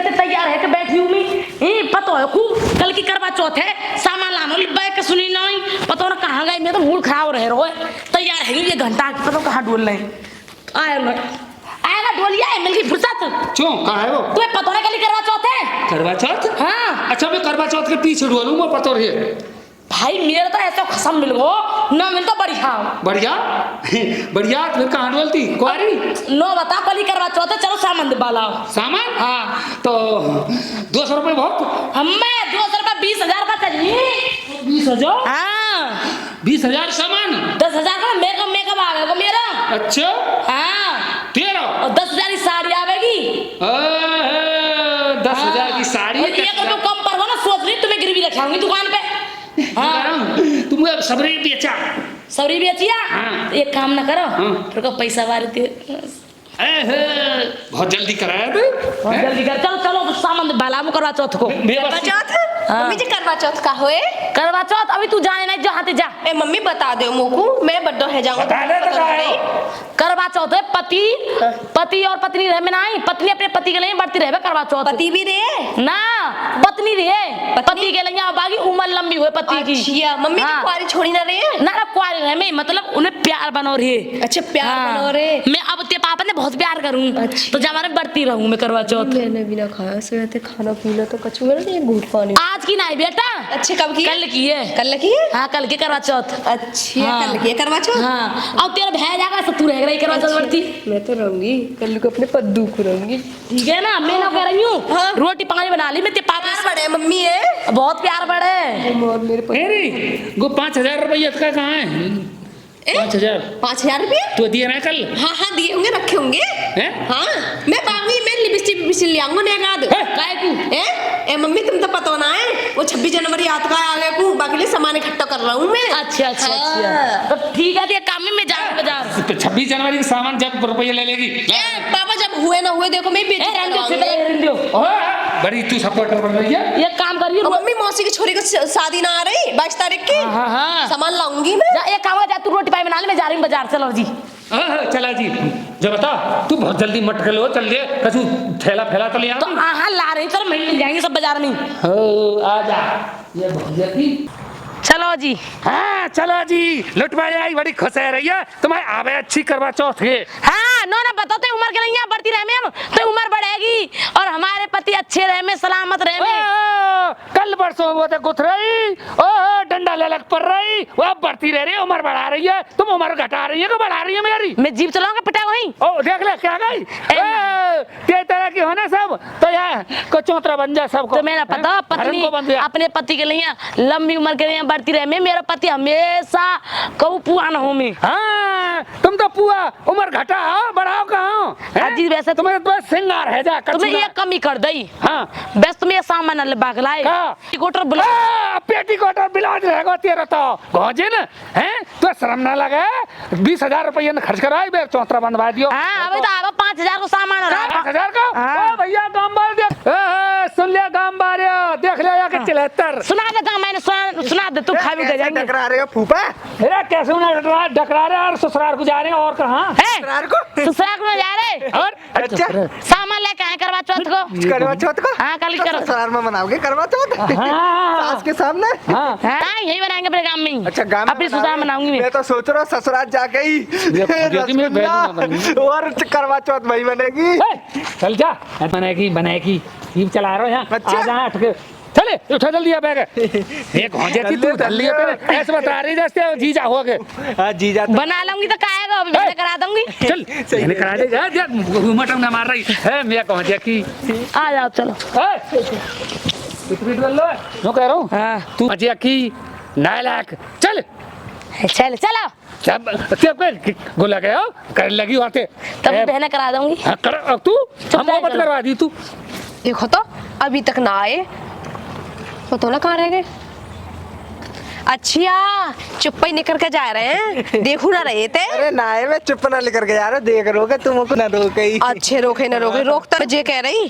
देर से तैयार है कि बैठी हूँ मैं पता है खूब कल की करवा चौथ है सामान लाना बैग के सुनी नहीं पता ना कहाँ गई मैं तो मूड खराब रह रहा है तैयार है ये घंटा पता कहाँ डोल रहे आएगा डोलिया है मिल गई फुर्सत क्यों कहाँ है वो तुम्हें पता नहीं कल की करवा चौथ है करवा चौथ हाँ अच्छा मैं करवा चौथ के पीछे डोलूँ मैं पता रही भाई मेरे तो ऐसा खसम मिल गो न मिल तो बढ़िया बढ़िया बढ़िया फिर कहाँ डोलती कुआरी नो बता कल ही करवा चौथ है चलो सामान दिवाला सामान हाँ तो 200 रुपये बहुत हमें 200 रुपये 20,000 का चाहिए 20,000 हाँ 20,000 सामान 10,000 का मेकअप आवेगा मेरा अच्छा हाँ तेरा और 10,000 की साड़ी आवेगी 10,000 की साड़ी और 1 रुपये कम पर हो ना सोच रही तुम्हें गिरवी रखाऊंगी दुकान पे हाँ तुम सबरी बेचा सब्री बेचिया हाँ। एक काम ना करो रुको पैसा वाले बहुत जल्दी कराया तू बहुत जल्दी कर चलो चलो तो सामान बाला में करवा चौथ को करवा चौथ मम्मी जी करवा चौथ का होए करवा चौथ अभी तू जाने नहीं जहाँ जा ए मम्मी बता दे मोकू मैं बड्डो है जाऊंगा बता दे तो काय करवा चौथ है पति और पत्नी रहे में नहीं पत्नी अपने पति के लिए बढ़ती रहे करवा चौथ पति भी रे ना पत्नी रहे पति के लिए बागी उम्र लंबी हुए पति की अच्छा मम्मी हाँ। की कुआरी छोड़ी ना रे ना कुआरी रहे में मतलब उन्हें प्यार बनो रही अच्छा प्यार बनो रे मैं अब ते पापा ने बहुत प्यार करूं अच्छा। तो जमाने बढ़ती रहूं मैं करवा चौथ मैंने भी ना खाया सोते खाना पीना तो कछु मेरा ये घूट पानी आज की नहीं बेटा अच्छे कब की कल की है कल की है हाँ कल के करवा चौथ अच्छा हाँ। कल की करवा चौथ हाँ अब तेरा भै जाएगा सब तू रह रही करवा चौथ बढ़ती मैं तो रहूंगी कल को अपने पद्दू को रहूंगी ठीक है ना मैं ना कह रही हूँ हाँ। रोटी पानी बना ली मैं ते पापा प्यार बड़े मम्मी है बहुत प्यार बड़े मेरे मेरी वो 5,000 रुपये का कहाँ है 5,000 5,000 रुपये तो दिए ना कल हाँ हाँ दिए होंगे रखे होंगे हैं हाँ मैं बागी मैं लिपस्टिक ले आऊंगा नेगाद काय तू ए मम्मी तुम तो पता ना है वो 26 जनवरी याद का आ गया को बाकी लिए सामान इकट्ठा कर रहा हूँ मैं अच्छा अच्छा हाँ। अच्छा तो ठीक है ये काम में जा बाजार तो 26 जनवरी का सामान जब रुपये ले लेगी ए पापा जब हुए ना हुए देखो मैं बेच बड़ी तू सपोर्टर बन रही है ये काम करिए मम्मी मौसी की छोरी की शादी ना आ रही 22 तारीख की हाँ हाँ सामान लाऊंगी मैं जा एक काम जा तू रोटी पाई बना ले मैं जा रही हूँ बाजार चलो जी चला जी जब बता तू बहुत जल्दी मट लो चल ले कछु थैला फैला तो ले आ तो हाँ ला रही चलो मिल जाएंगे सब बाजार में आ जा ये बहुत जल्दी चलो जी हाँ चलो जी लुटवाई आई बड़ी खुश है रही है तुम्हें आवे अच्छी करवा चौथ है हाँ नो ना बताओ तो उम्र के नहीं बढ़ती रहे हम तो उम्र बढ़ेगी और हमारे पति अच्छे रहे में सलामत रहे में कल परसों वो तो गुथ रही ओ डंडा ले लग पड़ रही वो अब बढ़ती रह रही है उम्र बढ़ा रही है तुम उम्र घटा रही है कि बढ़ा रही है मेरी मैं जीप चलाऊंगा पिटा वहीं ओ देख ले क्या गई ते तरह की होने सब तो यार को चौतरा बन जा सबको तो मेरा पता पत्नी अपने पति के लिए लंबी उम्र के लिए बढ़ती रहे में मेरा पति हमेशा कहूँ पुआ न हो में हाँ तुम तो पुआ उम्र घटाओ बढ़ाओ कहाँ जी वैसे तुम्हें बस सिंगार है जा तुम्हें ये कमी कर दई हाँ बस तुम्हें ये सामान ले बागलाए कोटर बुला पेटी कोटर बिलाज रहेगा तेरा तो गौजे न हैं तो शर्म ना लगे 20,000 रुपये न खर्च कराई बे चौतरा बंधवा दियो हाँ अभी तो आवा 5,000 को सामान रहा 5,000 का ओ भैया गांव बार देख सुन ले गांव बार देख ले आके 74 सुना दे तो मैंने सुना दे तू खा भी दे जाएंगे टकरा रहे हो फूफा मेरा कैसे उन्हें डकरा रहे और ससुराल को जा रहे हैं और कहाँ ससुराल को ससुराल में जा रहे और अच्छा सामान लेके आए करवा चौथ को करवा चौथ को हाँ कल करो ससुराल में मनाओगे करवा चौथ सास के सामने हाँ हाँ यही बनाएंगे अपने गांव में ही अच्छा गांव में अपनी ससुराल मनाऊंगी मैं मैं तो सोच रहा हूँ ससुराल जाके ही रसगुल्ला और करवा चौथ वही बनेगी चल जा बनेगी जीप चला रहा है अच्छा। आ जा हट के चले उठा जल्दी बैग एक हो जाती तू जल्दी ऐसे बता रही जैसे जीजा हो गए हाँ जीजा बना लूंगी तो काएगा अभी मैं करा दूंगी चल मैंने करा दे जा मटन ना मार रही है मैं कौन की आ जाओ चलो बोल लो मैं कह रहा हूँ हाँ तू अजय की नालायक चल चल चलो जब गोला गया कर लगी आते तब बहने करा दूंगी कर तू हम मत करवा दी तू देखो तो अभी तक ना आए पता ना कहाँ रह गए अच्छा चुप ही निकल के जा रहे हैं, देखू ना रहे थे। अरे ना है, मैं चुप ना लेकर के जा रहा हूँ, देख रोगे तुमको ना रोके ही। अच्छे रोके ना रोके, रोक तो जे कह रही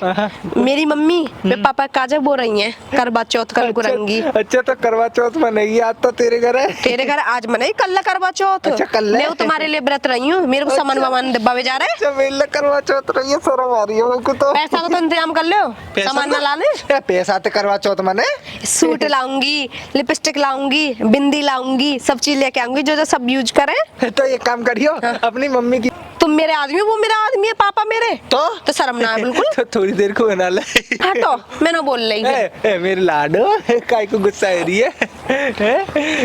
मेरी मम्मी मेरे पापा काजे बोल रही हैं करवा चौथ कल को रंगी। अच्छा तो करवा चौथ मनेगी आज तो तेरे घर है। तेरे घर आज मनाई कल करवा चौथ। अच्छा, कल है? मैं तुम्हारे लिए व्रत रही हूँ, मेरे को सामान वामान डिब्बा में जा रहा है। अच्छा मेरे करवा चौथ रही है, शर्म आ रही है मुझको तो। पैसा का तो इंतजाम कर लो, सामान ना लाने। पैसा तो करवा चौथ मने। सूट लाऊंगी, लिपस्टिक लाऊंगी, बिंदी लाऊंगी, सब चीज लेके आऊंगी जो जो सब यूज करे। तो एक काम करियो, अपनी मम्मी की तुम मेरे आदमी, वो मेरा आदमी है, पापा मेरे। तो शर्म ना है बिल्कुल। तो थोड़ी देर को बना ले। हटो, मैं ना बोल रही हूँ। मेरे लाडो काय को गुस्सा है रही है।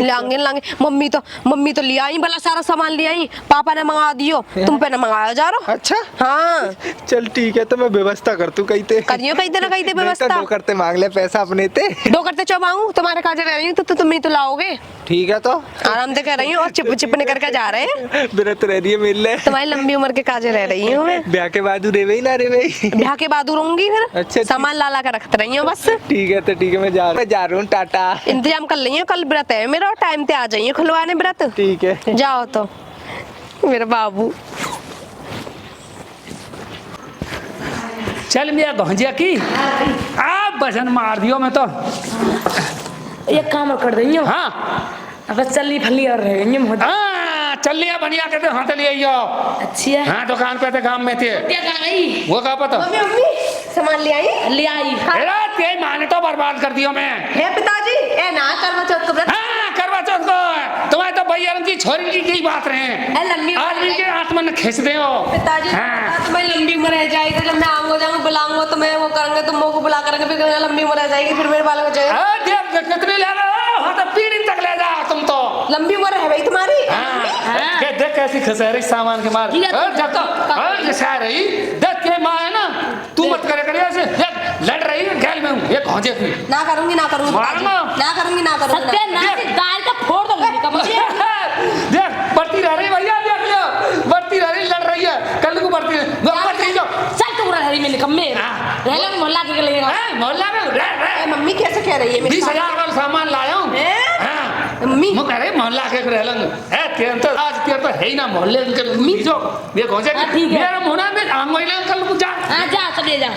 लाएंगे लाएंगे, मम्मी तो ले आई, भला सारा सामान ले आई, पापा ने मंगा दियो, तुम पे ना मंगाया जा रहा। अच्छा हाँ चल ठीक है, तो मैं व्यवस्था कर तू कहते करियो, कहते ना कहते व्यवस्था। दो करते मांग ले पैसा अपने ते। दो करते चो मांगू, तुम्हारे काजे रह रही हूँ तो तुम ही तो लाओगे। ठीक है तो आराम से कह रही हूँ, और चिप चिप निकल के जा रहे हैं। व्रत रह रही है मिल ले। तुम्हारी लंबी उम्र के काजे रह रही हूँ मैं। ब्याह के बाद रे वही ना रे वही। ब्याह के बाद रहूंगी फिर। अच्छा, सामान ला ला कर रखते रही हूँ बस। ठीक है तो ठीक है, मैं जा रहा हूँ, टाटा। इंतजाम कर रही हूँ, कल व्रत है मेरा, टाइम पे आ जाइए खुलवाने व्रत। ठीक है जाओ तो मेरा बाबू। चल मिया गंजिया की आप बसन मार दियो मैं तो। एक काम और कर रही हूँ। हाँ अब चलनी फली और रह गई मुझे। हाँ चल लिया बढ़िया कहते हाथ ले आइयो। अच्छी है। हाँ दुकान पे थे काम में थे, क्या कहा गई? वो कहा पता। मम्मी मम्मी सामान ले आई। ले आई। अरे तेरी माँ ने तो बर्बाद कर दियो मैं। हे पिताजी, ए ना करवा चौथ का व्रत। हाँ करवा चौथ को तुम्हारे तो भैया की छोरी की यही बात रहे ए, लंबी उम्र आदमी के आत्मा ने खींच दे हो। पिताजी हाँ। तुम्हारी लंबी उम्र रह जाएगी, जब मैं आऊंगा जाऊंगा बुलाऊंगा तो मैं वो करूंगा, तुम मुंह को बुला करेंगे, फिर कहेंगे लंबी उम्र रह जाएगी, फिर मेरे बाल हो जाएगा। हाँ, देख कितनी ले रहे हो, हाँ तो पीढ़ी तक ले जाओ तुम तो। लंबी उम्र है भाई तुम्हारी। हाँ, देख कैसी खसैरी सामान के मार। जब तो जैसा रही देख के माँ है ना, तू मत करे करे ऐसे, देख लड़ रही है खेल में हूँ, ये घोंचे की ना करूंगी ना करूंगी पिताजी, ना करूंगी ना करूंगी। सत्यानाश की दाल का फोड़ दूंगी का मुझे। देख बढ़ती रह रही भैया, देख लो बढ़ती रह रही, लड़ रही है कल को बढ़ती बढ़ती जो। चल तू रह रही में निकम्मे रह लो मोहल्ला के लगेगा। मोहल्ला में रह मम्मी कैसे कह रही है मेरी 20,000 वाला सामान लाया हूँ। मम्मी मैं कह रही मोहल्ला के रह लंग है तेरे तो आज तेरे तो है ही ना मोहल्ले के जो ये घोंचे ठीक है। मेरा मुना में आंगोइला कल को जा। हाँ जा चले जा।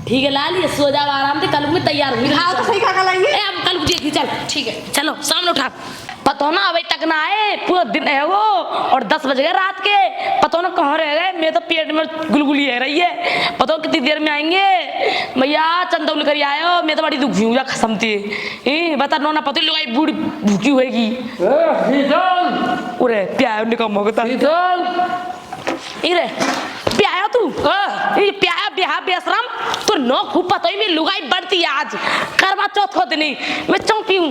ठीक है ला लिए, सो जाओ आराम से, कल में तैयार हुई। हाँ तो सही खा लाएंगे। ए हम कल देखी चल। ठीक है चलो सामने उठा। पता ना अभी तक ना आए, पूरा दिन है वो, और 10 बज गए रात के। पता ना कहाँ रह गए, मेरे तो पेट में गुलगुली है रही है। पता ना कितनी देर में आएंगे भैया, चंदौल कर आयो, मैं तो बड़ी दुखी हूँ कसम थी। बता नो ना पता लुगाई बूढ़ी भूखी होएगी। उरे प्यायो निकम होगा इरे प्याया तू ये प्याया बिहा बेशरम तो नो खूब पता ही में लुगाई बढ़ती है आज करवा चौथ हो नहीं। मैं चौंकी हूँ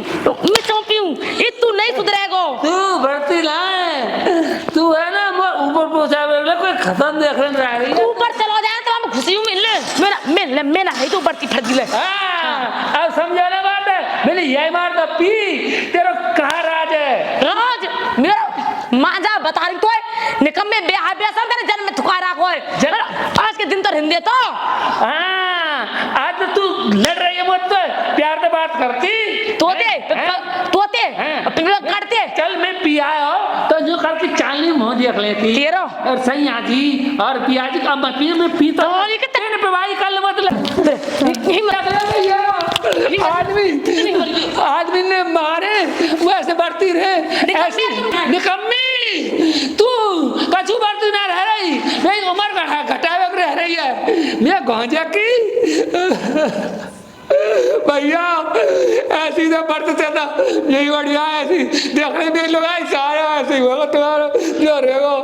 ये तू नहीं सुधरेगो। तू बढ़ती ना है, तू है ना ऊपर पहुंचा कोई खत्म देखने रह रही है। ऊपर चलो जाए तो हम खुशी हूँ मेरा है तो बढ़ती फट गिले। अब समझाने बात है, मैंने यही मार दा पी तेरा कहाँ राज है। राज मेरा माजा बता रही तो है निकम में बेहा बेशरम तेरे जन्म में थुकारा कोई आज के दिन तो हिंदे तो। आज तो तू लड़ रही है मुझसे, प्यार से बात करती तोते करते। चल मैं पिया हो तो जो करके चालनी मुँह देख लेती तेरो और सही आजी और पियाजी का मत पी, मैं पीता पे भाई कल आदमी ने मारे वैसे बढ़ती रहे ऐसी निकम्मी। तू कछु बढ़ती ना रह रही, मेरी उम्र घटावे रह रही है। मैं गांजा की भैया ऐसी तो बढ़ते थे ना, यही बढ़िया ऐसी देखने में लोग सारा ऐसे ही होगा तुम्हारा जो रहेगा।